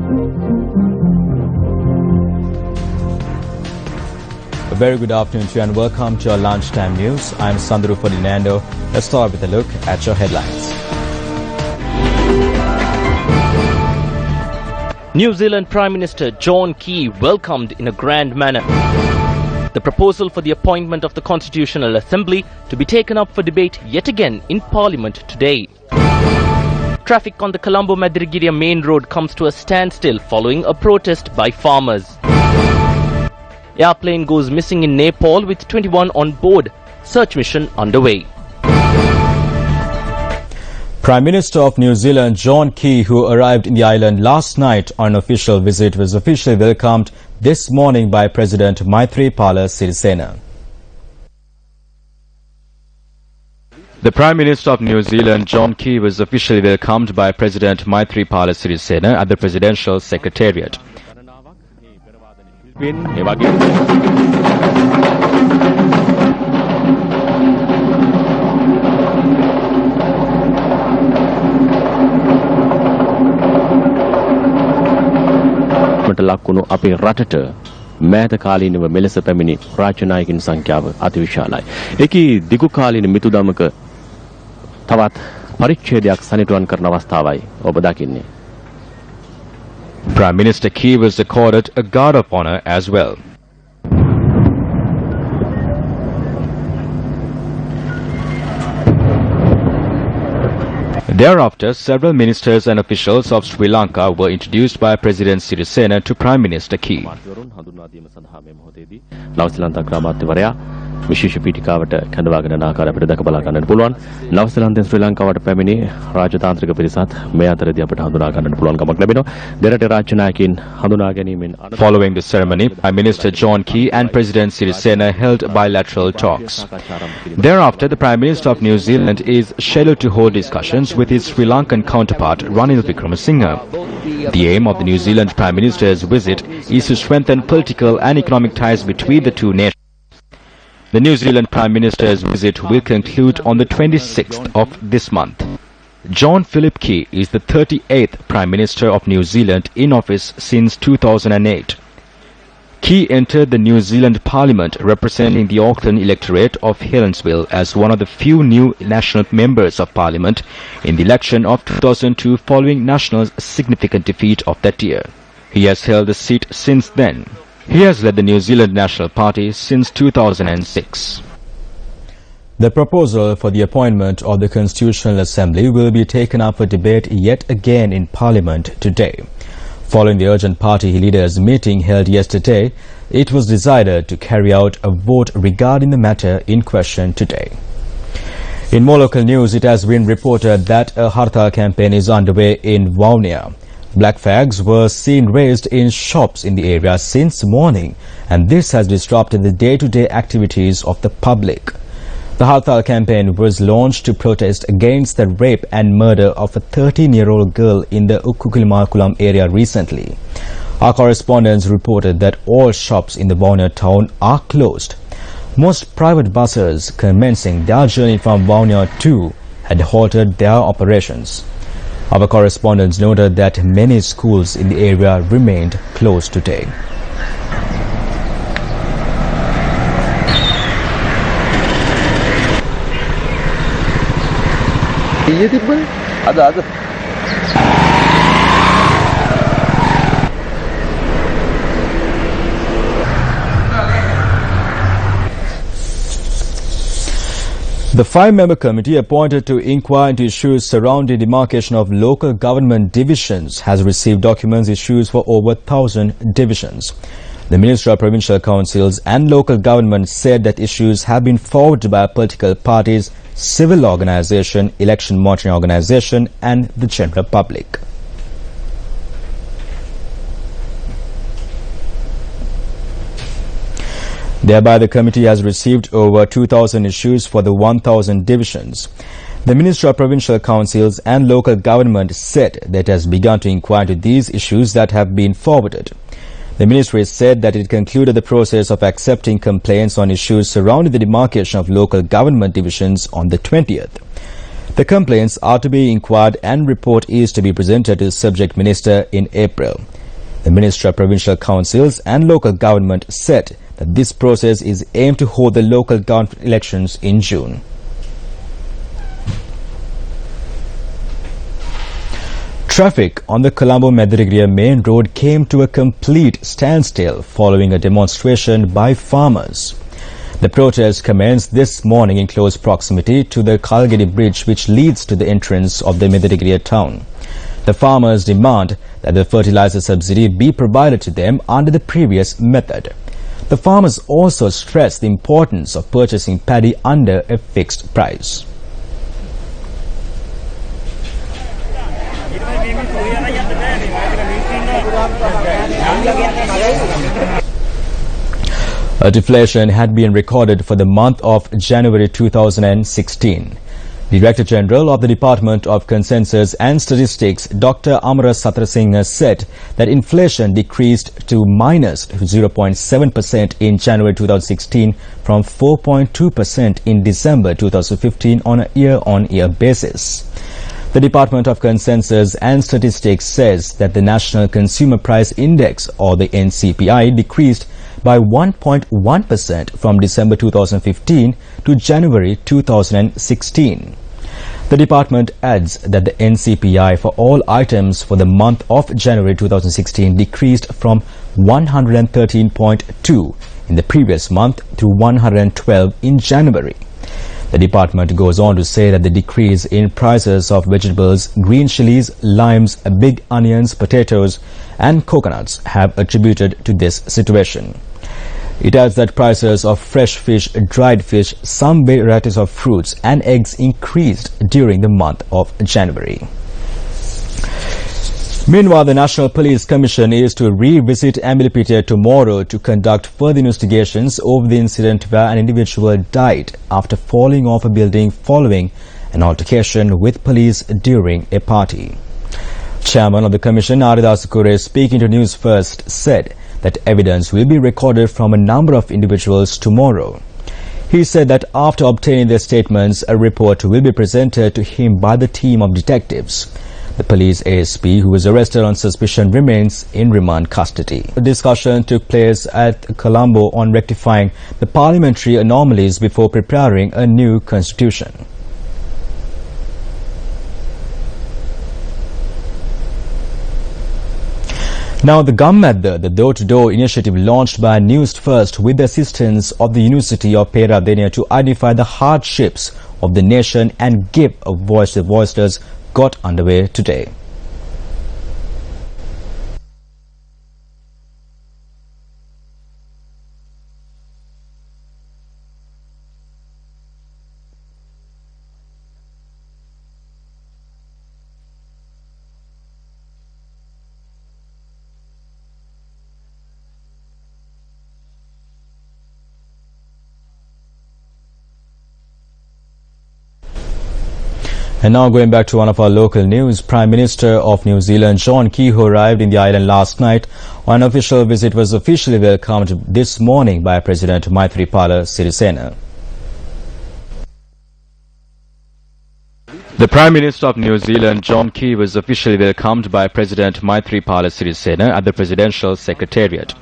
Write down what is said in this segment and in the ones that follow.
A very good afternoon to you and welcome to our lunchtime news. I'm Sandru Ferdinando. Let's start with a look at your headlines. New Zealand Prime Minister John Key welcomed in a grand manner the proposal for the appointment of the Constitutional Assembly to be taken up for debate yet again in Parliament today. Traffic on the Colombo-Madirigiriya main road comes to a standstill following a protest by farmers. Airplane goes missing in Nepal with 21 on board. Search mission underway. Prime Minister of New Zealand John Key, who arrived in the island last night on an official visit, was officially welcomed this morning by President Maithripala Sirisena. The Prime Minister of New Zealand John Key was officially welcomed by President Maithripala Sirisena at the Presidential Secretariat. ලක්වුණු අපේ රටට මෑත කාලීනව මෙලෙස පැමිණි රාජ්‍ය නායකින් සංඛ්‍යාව අතිවිශාලයි. ඒකී දිගු කාලීන මිතුදමක තවත් පරිච්ඡේදයක් සනිටුවන් කරන අවස්ථාවයි ඔබ දකින්නේ. Prime Minister Key was accorded a guard of honor as well. Thereafter, several ministers and officials of Sri Lanka were introduced by President Sirisena to Prime Minister Key. විශේෂ පීඨිකාවට කැඳවාගෙන යන ආකාරය අපිට දැක බලා ගන්නට පුළුවන්. නවසීලන්තයෙන් ශ්‍රී ලංකාවට පැමිණි රාජතාන්ත්‍රික පිරිසත් මේ අතරදී අපිට හඳුනා ගන්නට පුළුවන් කමක් ලැබෙනවා. දෙරට රාජ්‍ය නායකයින් හඳුනා ගැනීමෙන් Following the ceremony, Prime Minister John Key and President Sirisena held bilateral talks. Thereafter, the Prime Minister of New Zealand is scheduled to hold discussions with his Sri Lankan counterpart Ranil Wickremesinghe. The aim of the New Zealand Prime Minister's visit is to strengthen political and economic ties between the two nations. The New Zealand Prime Minister's visit will conclude on the 26th of this month. John Philip Key is the 38th Prime Minister of New Zealand in office since 2008. Key entered the New Zealand Parliament representing the Auckland electorate of Helensville as one of the few new national members of Parliament in the election of 2002 following National's significant defeat of that year. He has held the seat since then. He has led the New Zealand National Party since 2006. The proposal for the appointment of the Constitutional Assembly will be taken up for debate yet again in Parliament today. Following the urgent party leaders' meeting held yesterday, it was decided to carry out a vote regarding the matter in question today. In more local news, it has been reported that a Hartal campaign is underway in Vaunia. Black flags were seen raised in shops in the area since morning, and this has disrupted the day-to-day activities of the public. The Hartal campaign was launched to protest against the rape and murder of a 13-year-old girl in the Ukkulimakulam area recently. Our correspondents reported that all shops in the Vaunia town are closed. Most private buses commencing their journey from Vaunia too had halted their operations. Our correspondents noted that many schools in the area remained closed today. The five-member committee appointed to inquire into issues surrounding demarcation of local government divisions has received documents issues for over 1,000 divisions. The Ministry of Provincial Councils and Local Government said that issues have been forwarded by political parties, civil organisation, election monitoring organisation and the general public. Thereby, the committee has received over 2,000 issues for the 1,000 divisions. The Ministry of Provincial Councils and Local Government said that it has begun to inquire into these issues that have been forwarded. The ministry said that it concluded the process of accepting complaints on issues surrounding the demarcation of local government divisions on the 20th. The complaints are to be inquired and report is to be presented to the subject minister in April. The Minister of Provincial Councils and Local Government said that this process is aimed to hold the local government elections in June. Traffic on the Colombo-Medrigria main road came to a complete standstill following a demonstration by farmers. The protest commenced this morning in close proximity to the Kalgedi bridge, which leads to the entrance of the Medrigria town. The farmers demand that the fertilizer subsidy be provided to them under the previous method. The farmers also stress the importance of purchasing paddy under a fixed price. A deflation had been recorded for the month of January 2016. Director General of the Department of Consensus and Statistics, Dr. Amara Satrasinghe, said that inflation decreased to minus 0.7% in January 2016 from 4.2% in December 2015 on a year-on-year basis. The Department of Consensus and Statistics says that the National Consumer Price Index, or the NCPI, decreased by 1.1% from December 2015 to January 2016. The department adds that the NCPI for all items for the month of January 2016 decreased from 113.2 in the previous month to 112 in January. The department goes on to say that the decrease in prices of vegetables, green chilies, limes, big onions, potatoes and coconuts have attributed to this situation. It adds that prices of fresh fish, dried fish, some varieties of fruits and eggs increased during the month of January. Meanwhile, the National Police Commission is to revisit Ambilipitiya tomorrow to conduct further investigations over the incident where an individual died after falling off a building following an altercation with police during a party. Chairman of the Commission, Aridas Kure, speaking to Newsfirst, said that evidence will be recorded from a number of individuals tomorrow. He said that after obtaining their statements, a report will be presented to him by the team of detectives. The police ASP, who was arrested on suspicion, remains in remand custody. A discussion took place at Colombo on rectifying the parliamentary anomalies before preparing a new constitution. Now, the Gammadda, the door-to-door initiative launched by Newsfirst with the assistance of the University of Peradeniya to identify the hardships of the nation and give a voice to voiceless, got underway today. And now going back to one of our local news, Prime Minister of New Zealand John Key, who arrived in the island last night on an official visit, was officially welcomed this morning by President Maithripala Sirisena. The Prime Minister of New Zealand John Key was officially welcomed by President Maithripala Sirisena at the Presidential Secretariat.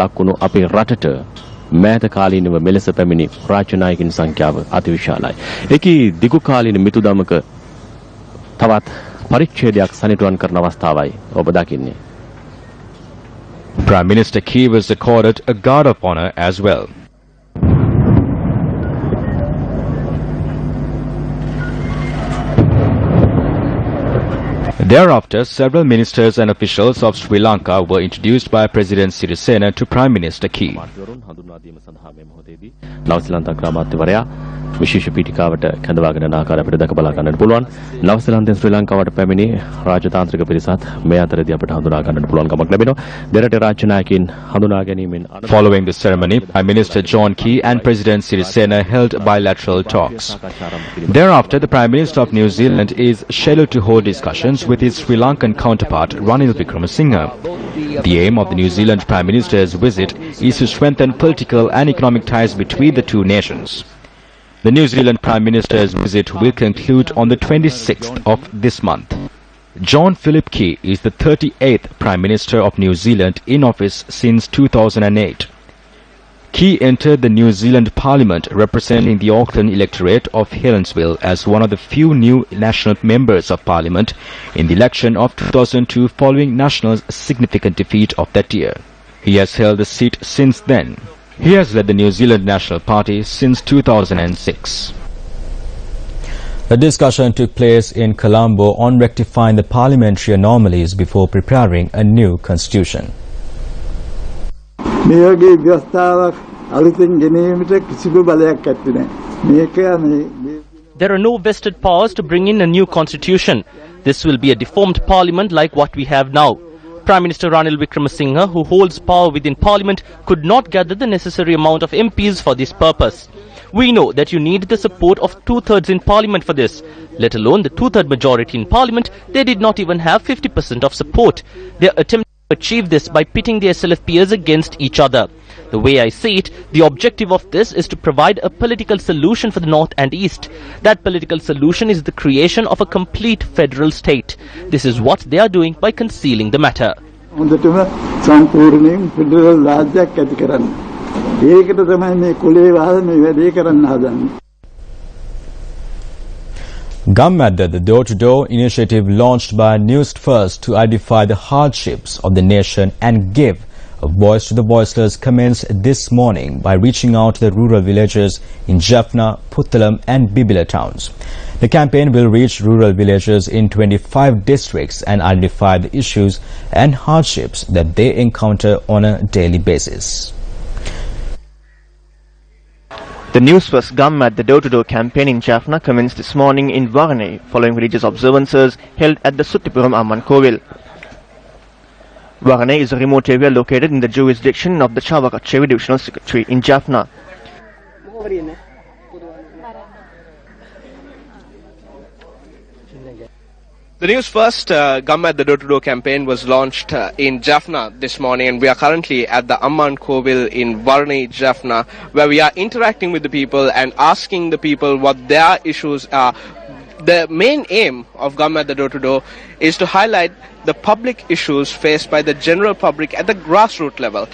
ලක්වුණු අපේ රටට මෑත කාලීනව මෙලෙස පැමිණි රාජ්‍යනායකින් සංඛ්‍යාව අතිවිශාලයි. ඒකී දිගු කාලීන මිතුදමක තවත් පරිච්ඡේදයක් සනිටුවන් කරන අවස්ථාවයි ඔබ දකින්නේ. Prime Minister Key was accorded a guard of honor as well. Thereafter, several ministers and officials of Sri Lanka were introduced by President Sirisena to Prime Minister Key. විශේෂ පීඨිකාවට කැඳවාගෙන යන ආකාරය අපිට දැක බලා ගන්නට පුළුවන්. නවසීලන්තයෙන් ශ්‍රී ලංකාවට පැමිණි රාජතාන්ත්‍රික පිරිසත් මේ අතරදී අපිට හඳුනා ගන්නට පුළුවන්කමක් ලැබෙනවා. දෙරට රාජ්‍ය නායකයින් හඳුනා ගැනීමෙන් Following the ceremony, Prime Minister John Key and President Sirisena held bilateral talks. Thereafter, the Prime Minister of New Zealand is scheduled to hold discussions with his Sri Lankan counterpart Ranil Wickremesinghe. The aim of the New Zealand Prime Minister's visit is to strengthen political and economic ties between the two nations. The New Zealand Prime Minister's visit will conclude on the 26th of this month. John Philip Key is the 38th Prime Minister of New Zealand in office since 2008. Key entered the New Zealand Parliament representing the Auckland electorate of Helensville as one of the few new national members of Parliament in the election of 2002 following National's significant defeat of that year. He has held the seat since then. He has led the New Zealand National Party since 2006. The discussion took place in Colombo on rectifying the parliamentary anomalies before preparing a new constitution. There are no vested powers to bring in a new constitution. This will be a deformed parliament like what we have now. Prime Minister Ranil Wickremesinghe, who holds power within Parliament, could not gather the necessary amount of MPs for this purpose. We know that you need the support of 2/3 in Parliament for this. Let alone the 2/3 majority in Parliament, they did not even have 50% of support. They are attempting to achieve this by pitting their SLF peers against each other. The way I see it, the objective of this is to provide a political solution for the North and East. That political solution is the creation of a complete federal state. This is what they are doing by concealing the matter. Gammadda, the door-to-door initiative launched by Newsfirst to identify the hardships of the nation and give a voice to the voiceless, commenced this morning by reaching out to the rural villages in Jaffna, Puttalam and Bibila towns. The campaign will reach rural villages in 25 districts and identify the issues and hardships that they encounter on a daily basis. The Newsfirst Gammadda, the door-to-door campaign in Jaffna commenced this morning in Varanai following religious observances held at the Suttipuram Amman Kovil. Varanai is a remote area located in the jurisdiction of the Chavakachevi Divisional Secretary in Jaffna. The Newsfirst Gammadda, the door-to-door campaign was launched in Jaffna this morning, and we are currently at the Amman Kovil in Varanai, Jaffna, where we are interacting with the people and asking the people what their issues are. The main aim of Gammadda door-to-door is to highlight the public issues faced by the general public at the grassroots level.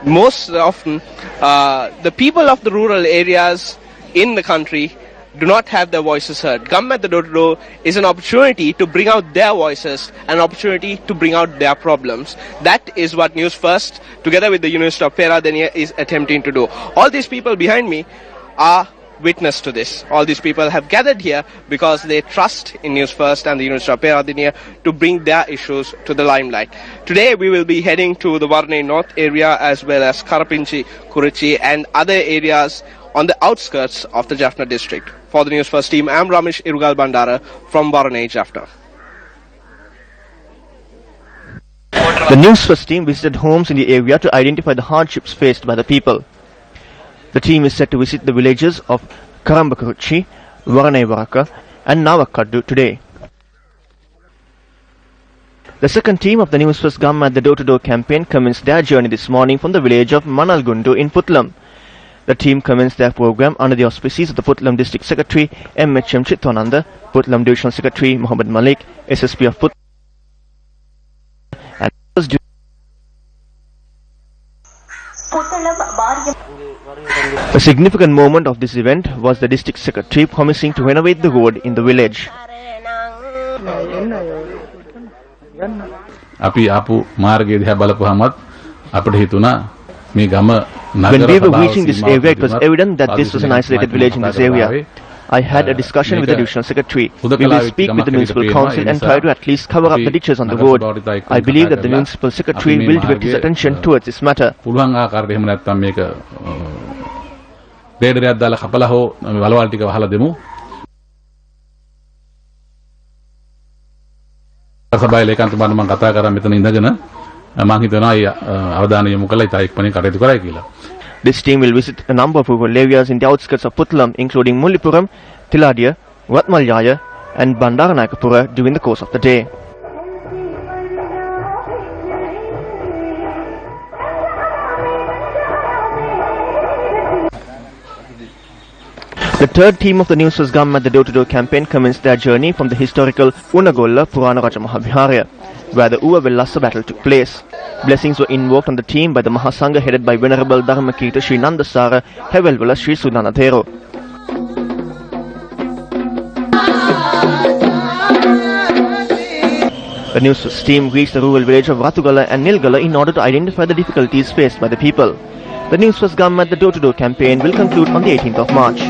Most often, the people of the rural areas in the country do not have their voices heard. Gammadda door-to-door is an opportunity to bring out their voices, an opportunity to bring out their problems. That is what Newsfirst, together with the University of Peradeniya, is attempting to do. All these people behind me are witness to this. All these people have gathered here because they trust in Newsfirst and the University of Peradeniya to bring their issues to the limelight. Today we will be heading to the Varanai North area as well as Karapinchi, Kurichi and other areas on the outskirts of the Jaffna district. For the Newsfirst team, I am Ramesh Irugal Bandara from Varanai, Jaffna. The Newsfirst team visited homes in the area to identify the hardships faced by the people. The team is set to visit the villages of Karambakaruchi, Varanai Varaka and Navakkaddu today. The second team of the Newsfirst Gammadda door-to-door campaign commenced their journey this morning from the village of Manalgundu in Puttalam. The team commenced their program under the auspices of the Puttalam District Secretary M.H.M. Chitwananda, Puttalam Divisional Secretary Muhammad Malik, SSP of Puttalam and a significant moment of this event was the District Secretary promising to renovate the road in the village. අපි ආපු මාර්ගය දිහා බලපුවාමත් අපිට හිතුණා මේ ගම When we were reaching this area, it was evident that this was an isolated village in this area. I had a discussion with the Divisional Secretary. We will speak with the Municipal Council and try to at least cover up the ditches on the road. I believe that the Municipal Secretary will direct his attention towards this matter. ග්‍රේඩරයක් දාලා කපලා හෝ වලවල් ටික වහලා දෙමු. සභාවේ ලේකම්තුමාට මම කතා කරා මෙතන ඉඳගෙන මම හිතනවා ඒ අවධානය යොමු කළා ඉතා ඉක්මනින් කටයුතු කරයි කියලා. This team will visit a number of rural areas in the outskirts of Puttalam, including Mullipuram, Tiladiya, Ratmalyaya and Bandaranayakapura during the course of the day. The third team of the Newsfirst Gam at the door-to-door campaign commenced their journey from the historical Unagolla Purana Raja Mahaviharaya, where the Uwa Vellassa battle took place. Blessings were invoked on the team by the Mahasangha headed by Venerable Dharmakirta Sri Nandasara Hevelwala Sri Sudanathero. The Newsfirst team reached the rural village of Ratugala and Nilgala in order to identify the difficulties faced by the people. The Newsfirst Gam at the door-to-door campaign will conclude on the 18th of March.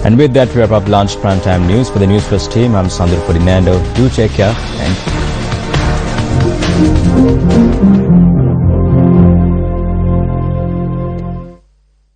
And with that, we wrap up lunch primetime news. For the Newsfirst team, I'm Sandhu Ferdinando. Do take care and